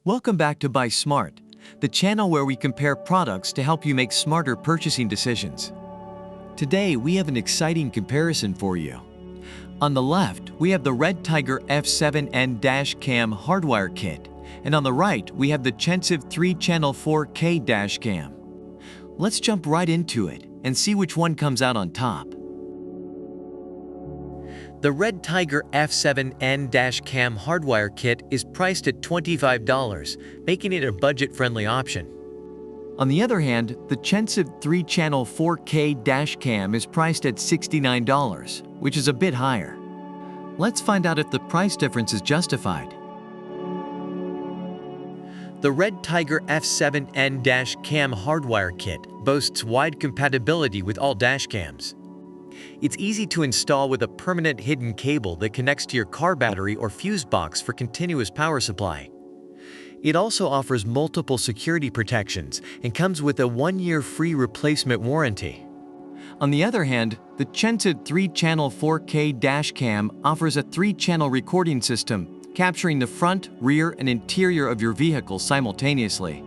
Welcome back to Buy Smart, the channel where we compare products to help you make smarter purchasing decisions. Today, we have an exciting comparison for you. On the left, we have the Red Tiger F7N Dash Cam Hardwire Kit, and on the right, we have the Chensive 3-channel 4K Dash Cam. Let's jump right into it and see which one comes out on top. The Red Tiger F7N Dash Cam Hardwire Kit is priced at $25, making it a budget-friendly option. On the other hand, the Chensive 3-channel 4K Dash Cam is priced at $69, which is a bit higher. Let's find out if the price difference is justified. The Red Tiger F7N Dash Cam Hardwire Kit boasts wide compatibility with all dash cams. It's easy to install with a permanent hidden cable that connects to your car battery or fuse box for continuous power supply. It also offers multiple security protections and comes with a 1-year free replacement warranty. On the other hand, the Chensive 3-channel 4K Dash Cam offers a 3-channel recording system, capturing the front, rear, and interior of your vehicle simultaneously.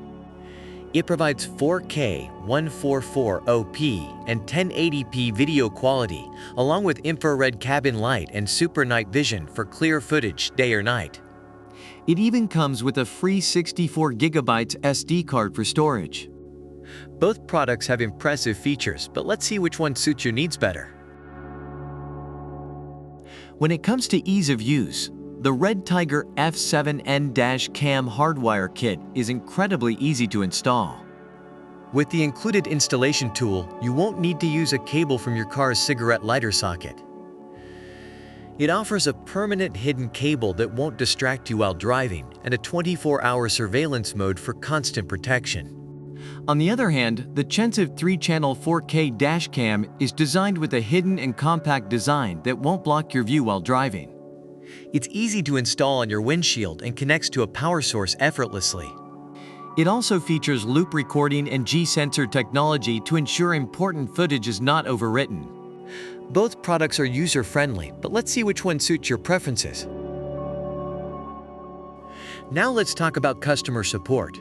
It provides 4K, 144p, and 1080p video quality, along with infrared cabin light and super night vision for clear footage day or night. It even comes with a free 64GB SD card for storage. Both products have impressive features, but let's see which one suits your needs better. When it comes to ease of use, the Red Tiger F7N Dash Cam Hardwire Kit is incredibly easy to install. With the included installation tool, you won't need to use a cable from your car's cigarette lighter socket. It offers a permanent hidden cable that won't distract you while driving and a 24-hour surveillance mode for constant protection. On the other hand, the Chensive 3-channel 4K Dash Cam is designed with a hidden and compact design that won't block your view while driving. It's easy to install on your windshield and connects to a power source effortlessly. It also features loop recording and G-sensor technology to ensure important footage is not overwritten. Both products are user-friendly, but let's see which one suits your preferences. Now let's talk about customer support.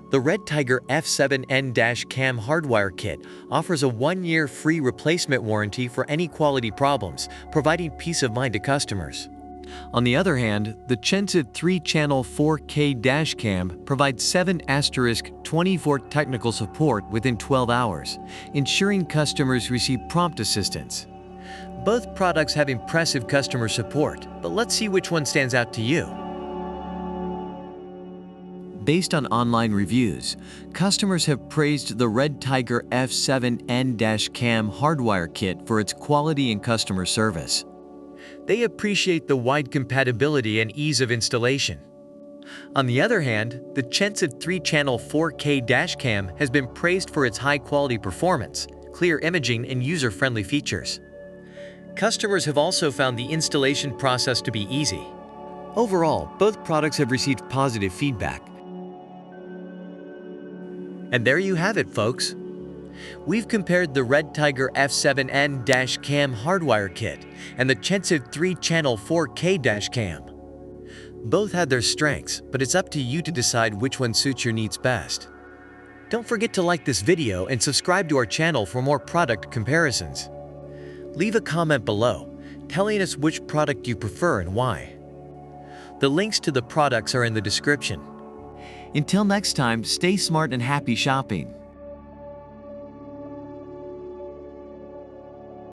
The Red Tiger F7N Dash Cam Hardwire Kit offers a 1-year free replacement warranty for any quality problems, providing peace of mind to customers. On the other hand, the Chensive 3-channel 4K Dash Cam provides 7*24 technical support within 12 hours, ensuring customers receive prompt assistance. Both products have impressive customer support, but let's see which one stands out to you. Based on online reviews, customers have praised the Red Tiger F7N Dash Cam Hardwire Kit for its quality and customer service. They appreciate the wide compatibility and ease of installation. On the other hand, the Chensive 3-channel 4K Dash Cam has been praised for its high-quality performance, clear imaging, and user-friendly features. Customers have also found the installation process to be easy. Overall, both products have received positive feedback. And there you have it, folks. We've compared the Red Tiger F7N Dash Cam Hardwire Kit and the Chensive 3-channel 4K Dash Cam. Both had their strengths, but it's up to you to decide which one suits your needs best. Don't forget to like this video and subscribe to our channel for more product comparisons. Leave a comment below, telling us which product you prefer and why. The links to the products are in the description. Until next time, stay smart and happy shopping.